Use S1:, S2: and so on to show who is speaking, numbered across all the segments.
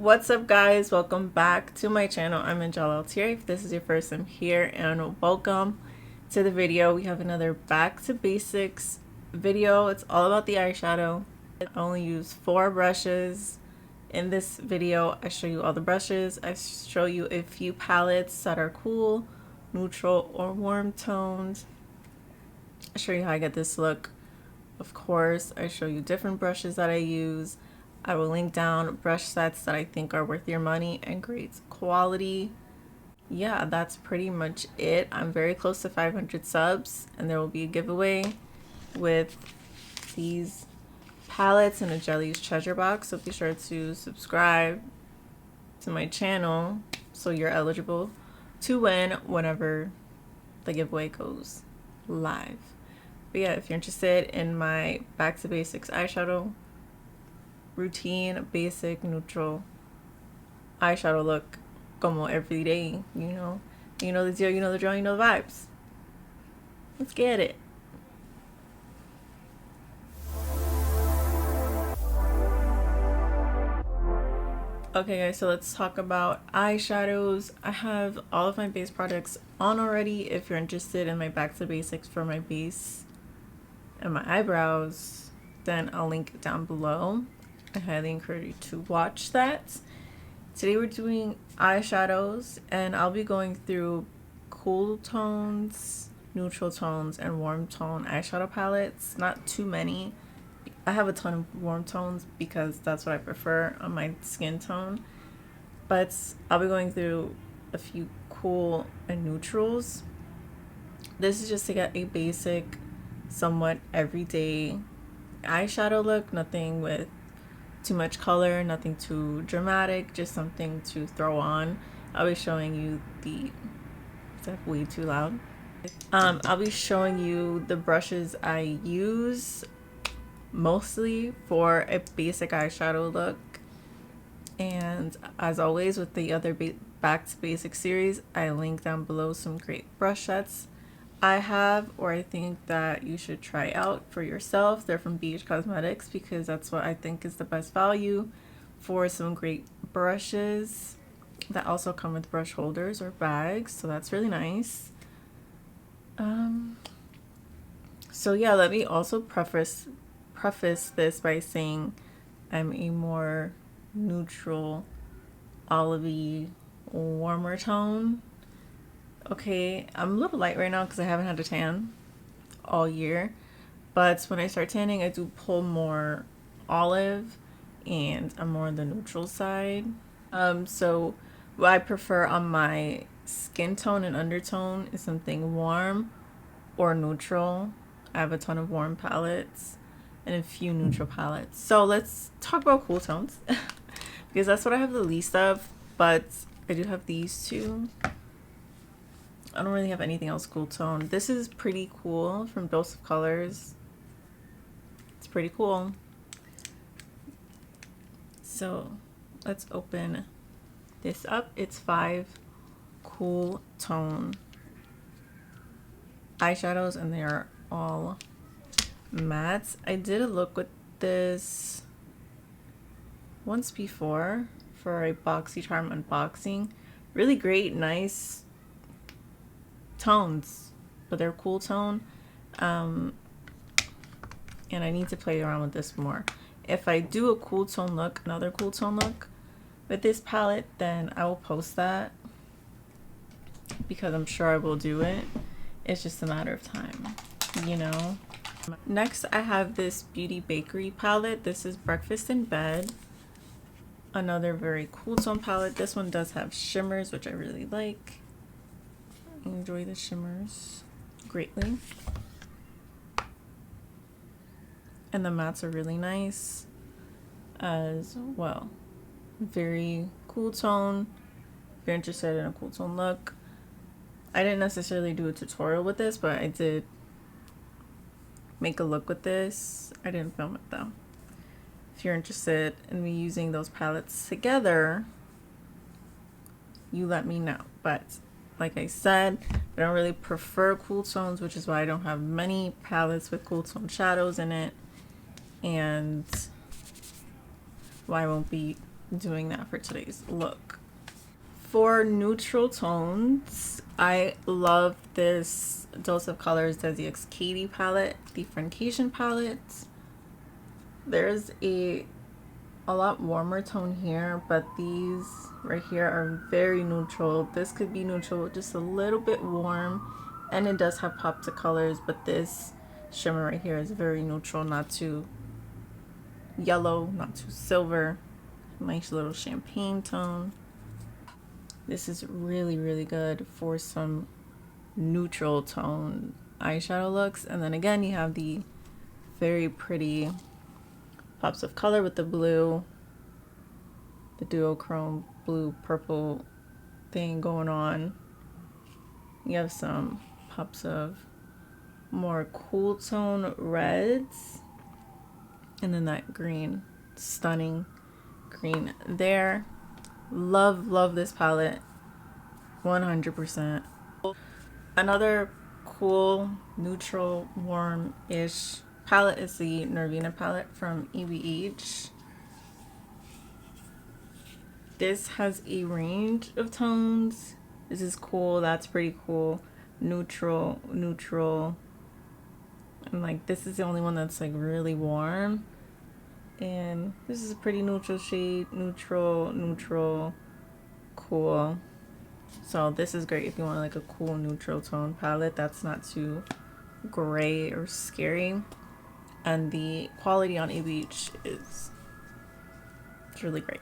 S1: What's up, guys? Welcome back to my channel. I'm Angele Altieri. If this is your first time here, and welcome to the video. We have another back to basics video. It's all about the eyeshadow. I only use 4 brushes. In this video, I show you all the brushes. I show you a few palettes that are cool, neutral, or warm toned. I show you how I get this look. Of course, I show you different brushes that I use. I will link down brush sets that I think are worth your money and great quality. Yeah, that's pretty much it. I'm very close to 500 subs, and there will be a giveaway with these palettes and a Jelly's treasure box. So be sure to subscribe to my channel so you're eligible to win whenever the giveaway goes live. But yeah, if you're interested in my back to basics eyeshadow routine, basic neutral eyeshadow look, como every day, you know the deal, you know the drill, you know the vibes. Let's get it. Okay guys, so let's talk about eyeshadows. I have all of my base products on already. If you're interested in my back to basics for my base and my eyebrows, then I'll link it down below. I highly encourage you to watch that. Today we're doing eyeshadows, and I'll be going through cool tones, neutral tones, and warm tone eyeshadow palettes. Not too many. I have a ton of warm tones because that's what I prefer on my skin tone, but I'll be going through a few cool and neutrals. This is just to get a basic, somewhat everyday eyeshadow look. Nothing with too much color, nothing too dramatic, just something to throw on. I'll be showing you is that way too loud? I'll be showing you the brushes I use mostly for a basic eyeshadow look. And as always with the other back to basics series, I link down below some great brush sets I have, or I think that you should try out for yourself. They're from BH Cosmetics because that's what I think is the best value for some great brushes that also come with brush holders or bags, so that's really nice. So yeah, let me also preface this by saying I'm a more neutral, olivey, warmer tone. Okay, I'm a little light right now because I haven't had a tan all year, but when I start tanning, I do pull more olive, and I'm more on the neutral side. So what I prefer on my skin tone and undertone is something warm or neutral. I have a ton of warm palettes and a few neutral palettes. So let's talk about cool tones because that's what I have the least of, but I do have these two. I don't really have anything else cool tone. This is pretty cool from Dose of Colors. It's pretty cool. So let's open this up. It's 5 cool tone eyeshadows, and they are all mattes. I did a look with this once before for a BoxyCharm unboxing. Really great, nice tones, but they're cool tone, and I need to play around with this more. If I do a cool tone look, another cool tone look with this palette, then I will post that because I'm sure I will do it. It's just a matter of time, you know. Next, I have this Beauty Bakery palette. This is Breakfast in Bed, another very cool tone palette. This one does have shimmers, which I really like. Enjoy the shimmers greatly, and the mattes are really nice as well. Very cool tone. If you're interested in a cool tone look, I didn't necessarily do a tutorial with this, but I did make a look with this. I didn't film it though. If you're interested in me using those palettes together, you let me know. But like I said, I don't really prefer cool tones, which is why I don't have many palettes with cool tone shadows in it, and why I won't be doing that for today's look. For neutral tones, I love this Dose of Colors Desi X Katie palette, the Friendcation palette. There's a lot warmer tone here, but these right here are very neutral. This could be neutral, just a little bit warm, and it does have pop to colors, but this shimmer right here is very neutral, not too yellow, not too silver. Nice little champagne tone. This is really, really good for some neutral tone eyeshadow looks. And then again, you have the very pretty pops of color with the blue, the duochrome blue purple thing going on. You have some pops of more cool tone reds, and then that green, stunning green there. Love this palette 100%. Another cool neutral warm-ish palette is the Nervina palette from EVH. This has a range of tones. This is cool, that's pretty cool. Neutral, and like this is the only one that's like really warm. And this is a pretty neutral shade, neutral, cool. So this is great if you want like a cool neutral tone palette that's not too gray or scary. And the quality on ABH is really great.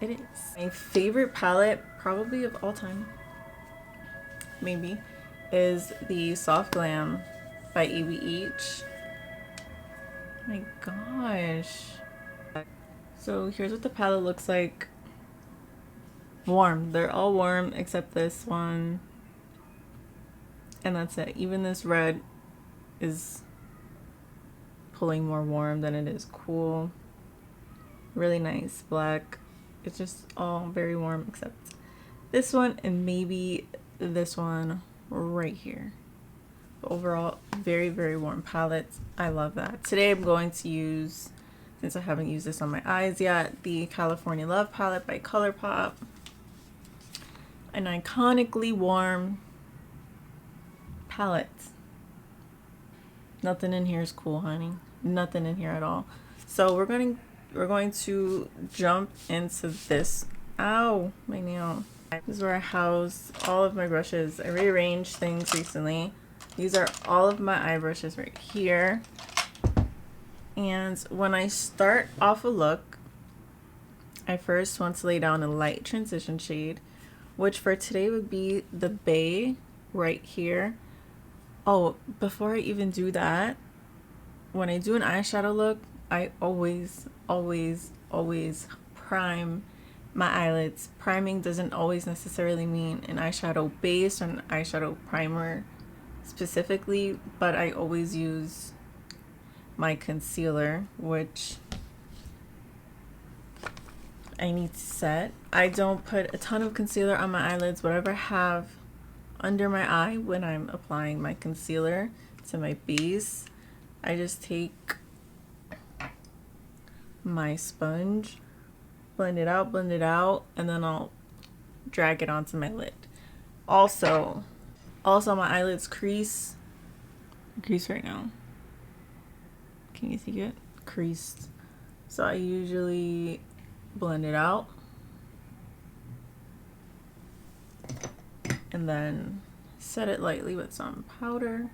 S1: It is. My favorite palette, probably of all time, maybe, is the Soft Glam by ABH. My gosh. So here's what the palette looks like. Warm. They're all warm except this one. And that's it. Even this red is pulling more warm than it is cool. Really nice black. It's just all very warm except this one and maybe this one right here. Overall, very, very warm palette. I love that. Today I'm going to use, since I haven't used this on my eyes yet, the California Love palette by Colourpop. An iconically warm palette. Nothing in here is cool, honey. Nothing in here at all. So we're going to jump into this. Ow, my nail. This is where I house all of my brushes. I rearranged things recently. These are all of my eye brushes right here. And when I start off a look, I first want to lay down a light transition shade, which for today would be the Bay right here. Oh, before I even do that, when I do an eyeshadow look, I always prime my eyelids. Priming doesn't always necessarily mean an eyeshadow base or an eyeshadow primer specifically, but I always use my concealer, which I need to set. I don't put a ton of concealer on my eyelids. Whatever I have under my eye when I'm applying my concealer to my base, I just take my sponge, blend it out, and then I'll drag it onto my lid. Also my eyelids crease right now. Can you see it? Creased. So I usually blend it out and then set it lightly with some powder.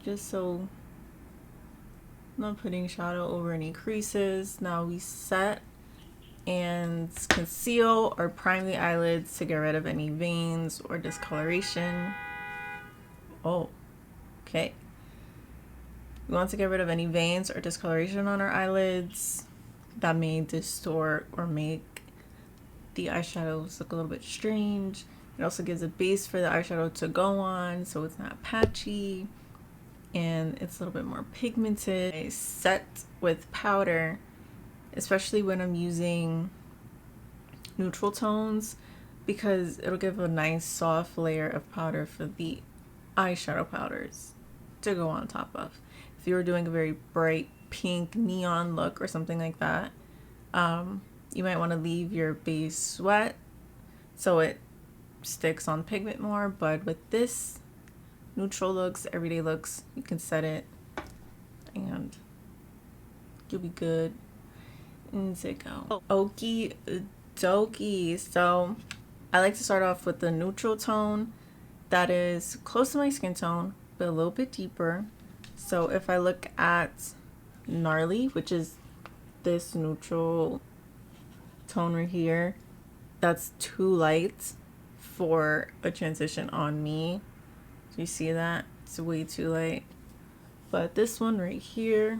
S1: Just so I'm not putting shadow over any creases. Now we set and conceal or prime the eyelids to get rid of any veins or discoloration. Oh, okay. We want to get rid of any veins or discoloration on our eyelids that may distort or make the eyeshadows look a little bit strange. It also gives a base for the eyeshadow to go on so it's not patchy and it's a little bit more pigmented. I set with powder, especially when I'm using neutral tones, because it'll give a nice soft layer of powder for the eyeshadow powders to go on top of. if you were doing a very bright pink neon look or something like that, you might want to leave your base wet so it sticks on pigment more. But with this neutral looks, everyday looks, you can set it and you'll be good. And to go. Okie dokie. So I like to start off with the neutral tone that is close to my skin tone but a little bit deeper. So if I look at Gnarly, which is this neutral tone right here, that's too light for a transition on me. Do you see that? It's way too light. But this one right here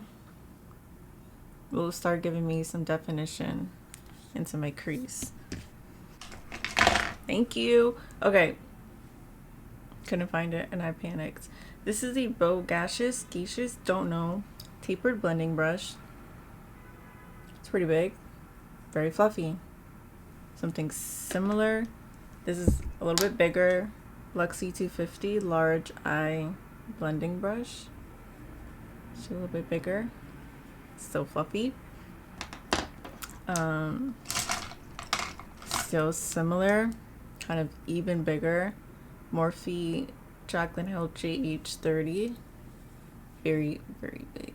S1: will start giving me some definition into my crease. Thank you. Okay, couldn't find it and I panicked. This is a Bogacious, don't know, tapered blending brush. It's pretty big, very fluffy. Something similar. This is a little bit bigger, Luxie 250 large eye blending brush. It's a little bit bigger, still fluffy. Still similar, kind of even bigger, Morphe Jaclyn Hill JH30. Very, very big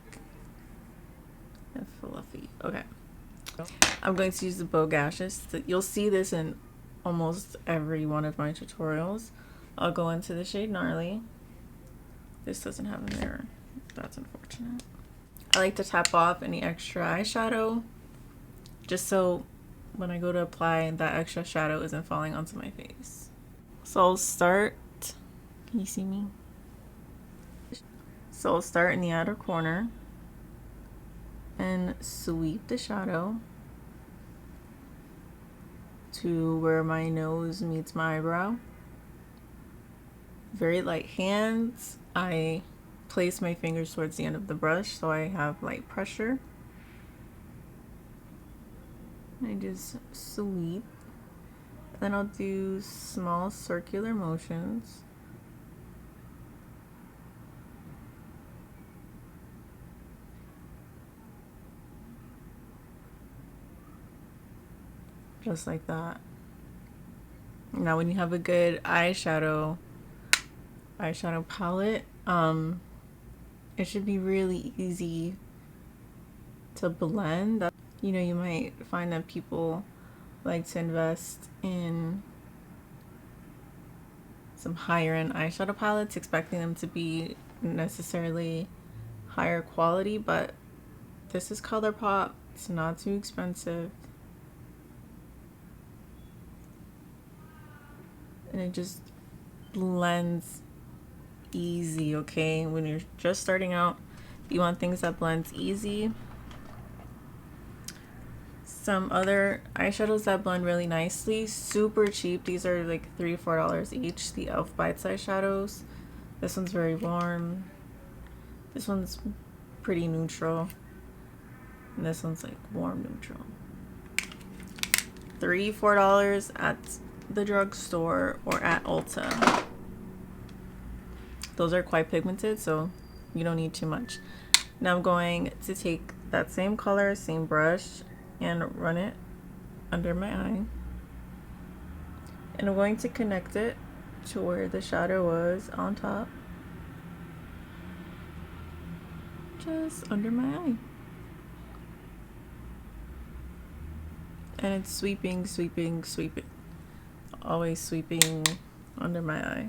S1: and fluffy. Okay. I'm going to use the Bogacious. You'll see this in almost every one of my tutorials. I'll go into the shade Gnarly. This doesn't have a mirror. That's unfortunate. I like to tap off any extra eyeshadow just so when I go to apply, that extra shadow isn't falling onto my face. So I'll start, can you see me? So I'll start in the outer corner and sweep the shadow to where my nose meets my eyebrow. Very light hands. I place my fingers towards the end of the brush so I have light pressure. I just sweep. Then I'll do small circular motions. Just like that. Now when you have a good eyeshadow palette, it should be really easy to blend. You know, you might find that people like to invest in some higher end eyeshadow palettes, expecting them to be necessarily higher quality, but this is Colourpop. It's not too expensive. And it just blends easy, okay? When you're just starting out, you want things that blends easy. Some other eyeshadows that blend really nicely, super cheap. These are like $3-4 each. The e.l.f. Bite Size shadows. This one's very warm. This one's pretty neutral. And this one's like warm neutral. $3-4 at the drugstore or at Ulta. Those are quite pigmented, so you don't need too much. Now I'm going to take that same color, same brush, and run it under my eye. And I'm going to connect it to where the shadow was on top. Just under my eye. And it's sweeping, sweeping, sweeping. Always sweeping under my eye.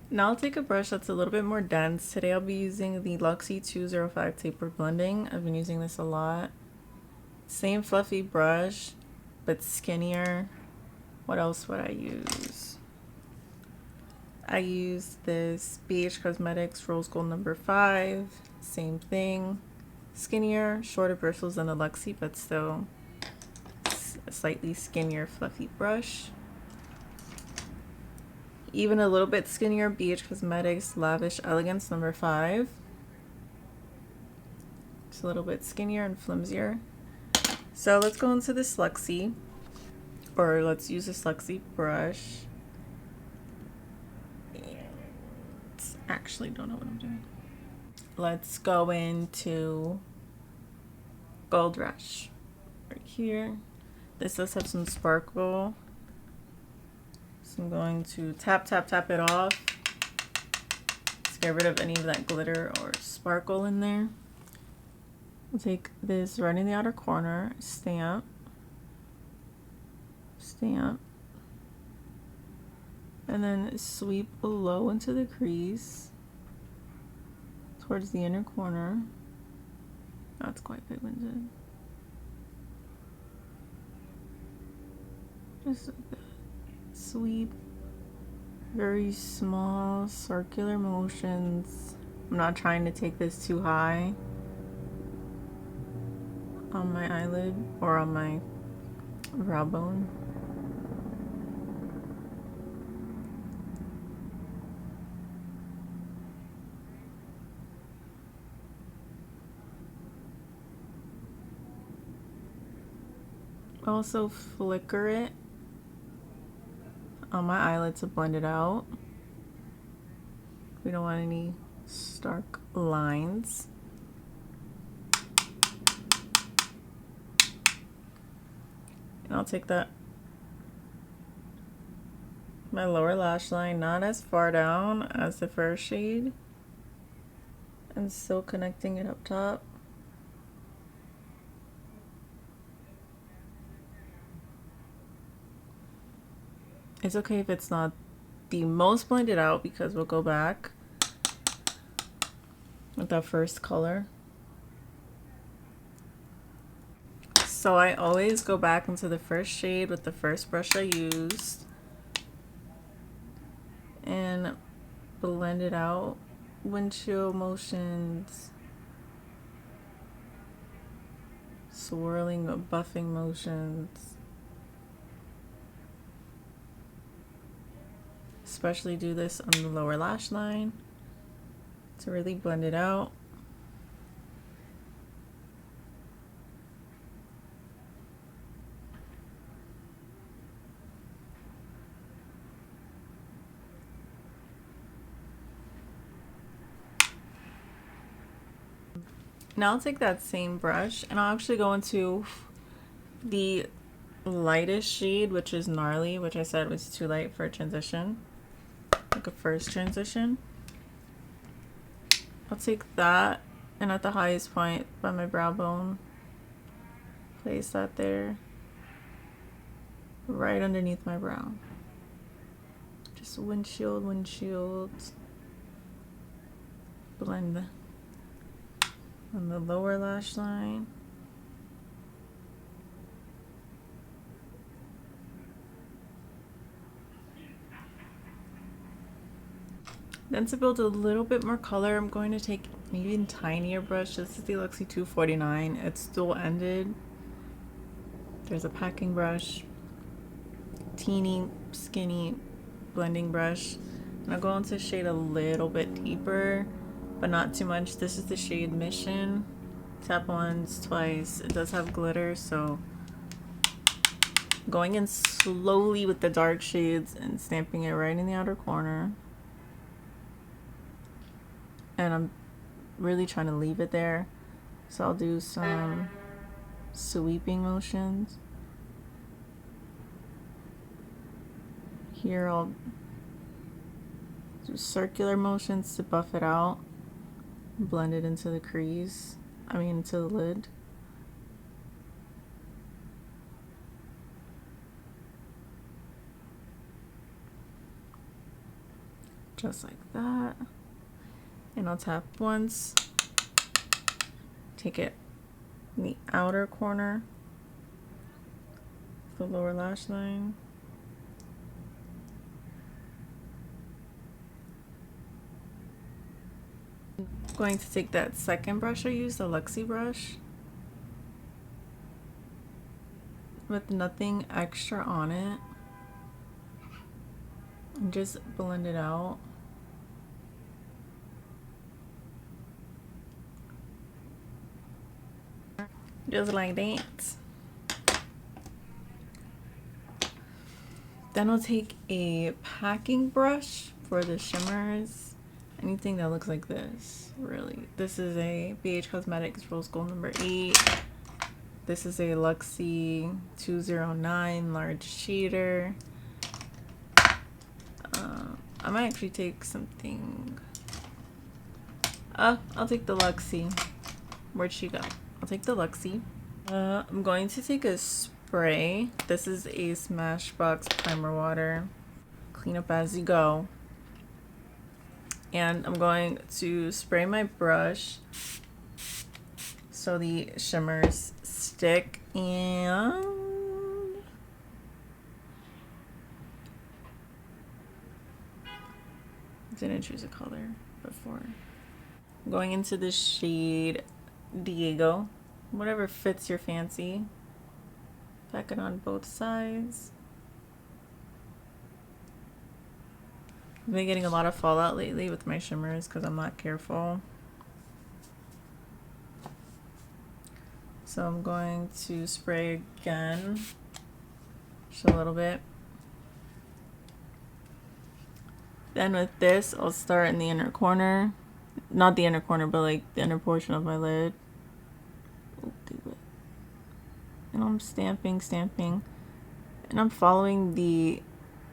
S1: Now I'll take a brush that's a little bit more dense. Today I'll be using the Luxie 205 Taper Blending. I've been using this a lot. Same fluffy brush, but skinnier. What else would I use? I use this BH Cosmetics Rose Gold number 5. Same thing. Skinnier, shorter bristles than the Luxie, but still a slightly skinnier fluffy brush. Even a little bit skinnier, BH Cosmetics Lavish Elegance number 5. It's a little bit skinnier and flimsier. So let's go into this Luxie, or let's use this Luxie brush. Actually don't know what I'm doing. let's go into Gold Rush right here. This does have some sparkle, so I'm going to tap it off. Let's get rid of any of that glitter or sparkle in there. I'll take this right in the outer corner, stamp, and then sweep below into the crease towards the inner corner. That's quite pigmented. Just like that. Sweep. Very small circular motions. I'm not trying to take this too high on my eyelid or on my brow bone. Also flicker it on my eyelid to blend it out. We don't want any stark lines. And I'll take that, my lower lash line, not as far down as the first shade, and still connecting it up top. It's okay if it's not the most blended out because we'll go back with that first color. So I always go back into the first shade with the first brush I used and blend it out. Windshield motions, swirling or buffing motions. Especially do this on the lower lash line to really blend it out. Now I'll take that same brush and I'll actually go into the lightest shade, which is Gnarly, which I said was too light for a transition, like a first transition. I'll take that and at the highest point by my brow bone, place that there, right underneath my brow. Just windshield, blend on the lower lash line. Then to build a little bit more color, I'm going to take an even tinier brush. This is the Luxie 249. It's dual-ended. There's a packing brush, teeny, skinny blending brush. And I'll go into shade a little bit deeper, but not too much. This is the shade Mission. Tap once, twice. It does have glitter, so going in slowly with the dark shades and stamping it right in the outer corner. And I'm really trying to leave it there, so I'll do some sweeping motions. Here I'll do circular motions to buff it out, blend it into the crease, into the lid. Just like that. And I'll tap once, take it in the outer corner, the lower lash line. I'm going to take that second brush I used, the Luxie brush, with nothing extra on it, and just blend it out. Just like that. Then I'll take a packing brush for the shimmers anything that looks like this, really. This is a BH Cosmetics Rose Gold number 8. This is a Luxie 209 large cheater. I might actually take something. I'll take the Luxie. Where'd she go? I'll take the Luxie. I'm going to take a spray. This is a Smashbox Primer Water. Clean up as you go. And I'm going to spray my brush so the shimmers stick, and didn't choose a color before. I'm going into the shade Diego, whatever fits your fancy. Pack it on both sides. I've been getting a lot of fallout lately with my shimmers because I'm not careful. So I'm going to spray again, just a little bit. Then with this, I'll start in the inner corner. Not the inner corner, but like the inner portion of my lid. And I'm stamping. And I'm following the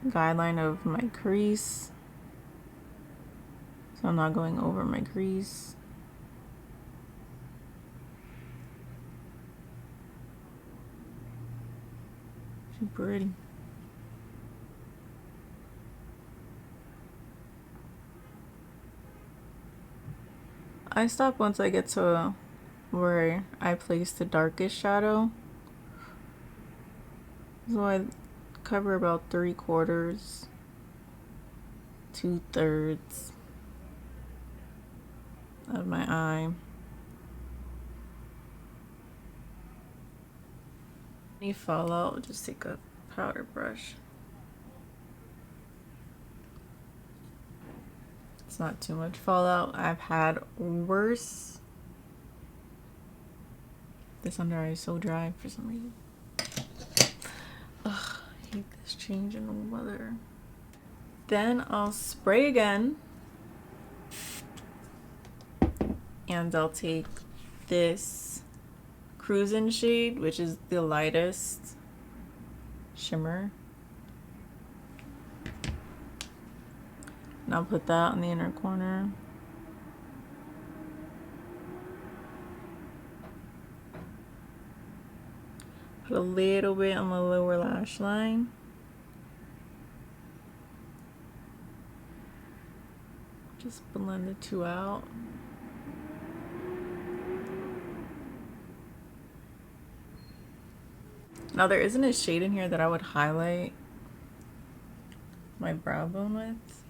S1: guideline of my crease. So I'm not going over my crease. She's pretty. I stop once I get to where I place the darkest shadow. So I cover about 3/4, 2/3 of my eye. Any fallout, just take a powder brush. It's not too much fallout. I've had worse. This under eye is so dry for some reason. Ugh, I hate this change in the weather. Then I'll spray again. And I'll take this Cruisin' shade, which is the lightest shimmer. And I'll put that on the inner corner. Put a little bit on my lower lash line. Just blend the two out. Now there isn't a shade in here that I would highlight my brow bone with.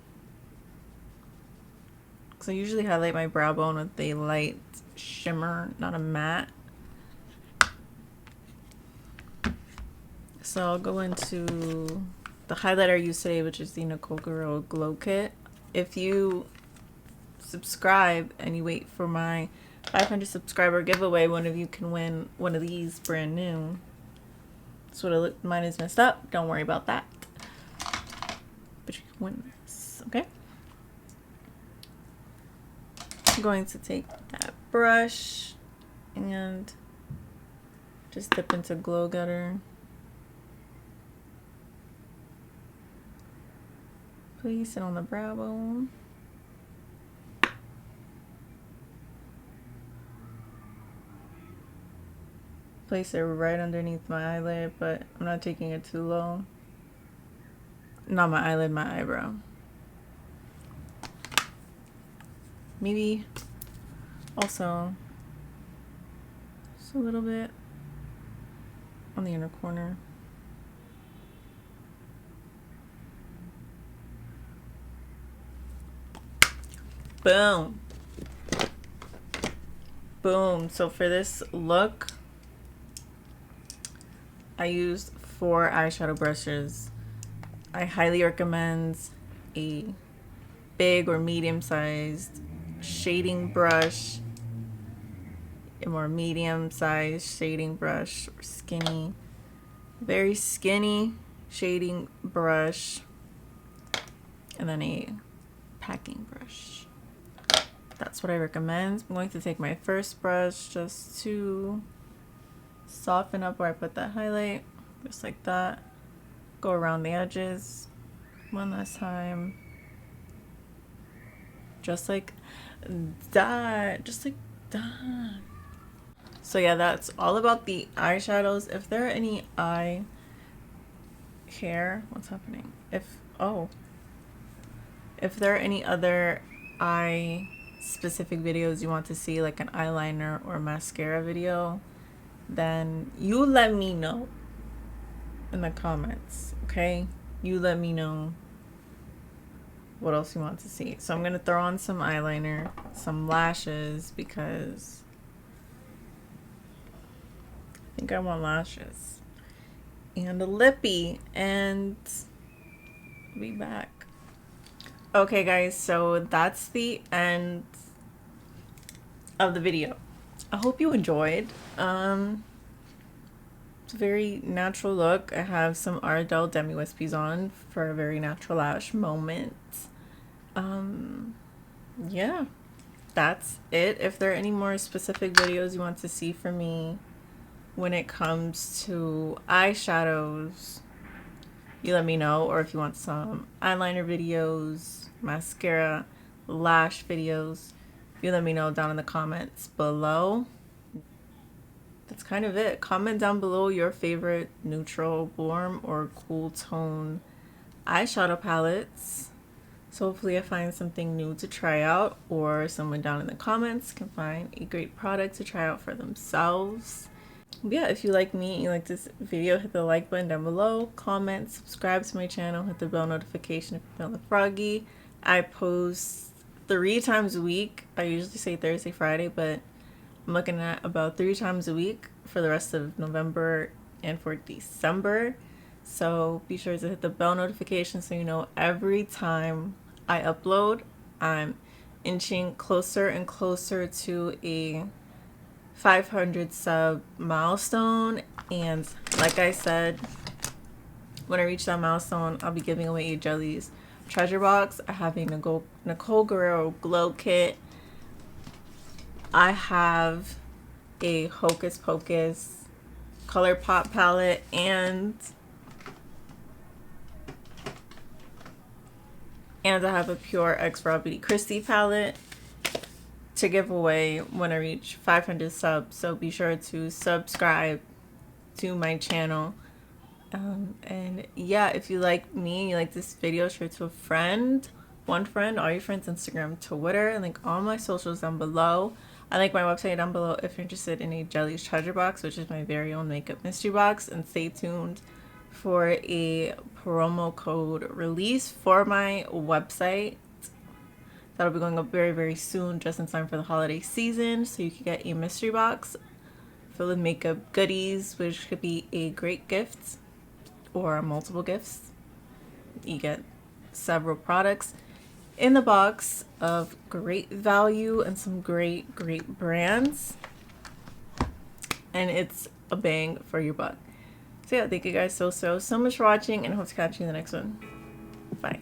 S1: Because I usually highlight my brow bone with a light shimmer, not a matte. So I'll go into the highlighter I used today, which is the Nicol Guerriero Glow Kit. If you subscribe and you wait for my 500 subscriber giveaway, one of you can win one of these brand new. That's what it looked. Mine is messed up. Don't worry about that. But you can win this, okay? I'm going to take that brush and just dip into Glow Getter. Place it on the brow bone. Place it right underneath my eyelid, but I'm not taking it too low. Not my eyelid, my eyebrow. Maybe also just a little bit on the inner corner. Boom. Boom. So for this look, I used 4 eyeshadow brushes. I highly recommend a big or medium-sized shading brush, a more medium-sized shading brush, or skinny, very skinny shading brush, and then a packing brush. that's what I recommend. I'm going to take my first brush just to soften up where I put that highlight, just like that. Go around the edges one last time, just like that, just like that. So yeah, that's all about the eyeshadows. If there are any eye hair, what's happening? If there are any other eye specific videos you want to see, like an eyeliner or mascara video, then you let me know in the comments, okay? You let me know what else you want to see. So I'm gonna throw on some eyeliner, some lashes, because I think I want lashes, and a lippy, and I'll be back. Okay guys, so that's the end of the video. I hope you enjoyed. It's a very natural look. I have some Ardell Demi Wispies on for a very natural lash moment. Yeah, that's it. If there are any more specific videos you want to see from me when it comes to eyeshadows, you let me know. Or if you want some eyeliner videos, mascara, lash videos, you let me know down in the comments below. That's kind of it. Comment down below your favorite neutral, warm, or cool tone eyeshadow palettes. So hopefully I find something new to try out, or someone down in the comments can find a great product to try out for themselves. But yeah, if you like me and you like this video, hit the like button down below, comment, subscribe to my channel, hit the bell notification if you're feeling froggy. I post 3 times a week. I usually say Thursday, Friday, but I'm looking at about 3 times a week for the rest of November and for December. So be sure to hit the bell notification so you know every time I upload. I'm inching closer and closer to a 500 sub milestone, and like I said, when I reach that milestone, I'll be giving away a Jelly's treasure box. I have a Nicol Guerriero glow kit. I have a Hocus Pocus Colourpop palette, and I have a Pure X Raw Beauty Christie palette to give away when I reach 500 subs. So be sure to subscribe to my channel. And yeah, if you like me and you like this video, share it to a friend, one friend, all your friends, Instagram, Twitter, link all my socials down below. I link my website down below if you're interested in a Jelly's treasure box, which is my very own makeup mystery box. And stay tuned for a promo code release for my website. That'll be going up very, very soon, just in time for the holiday season. So you can get a mystery box filled with makeup goodies, which could be a great gift or multiple gifts. You get several products in the box of great value and some great brands, and it's a bang for your buck. So yeah, thank you guys so much for watching, and I hope to catch you in the next one. Bye.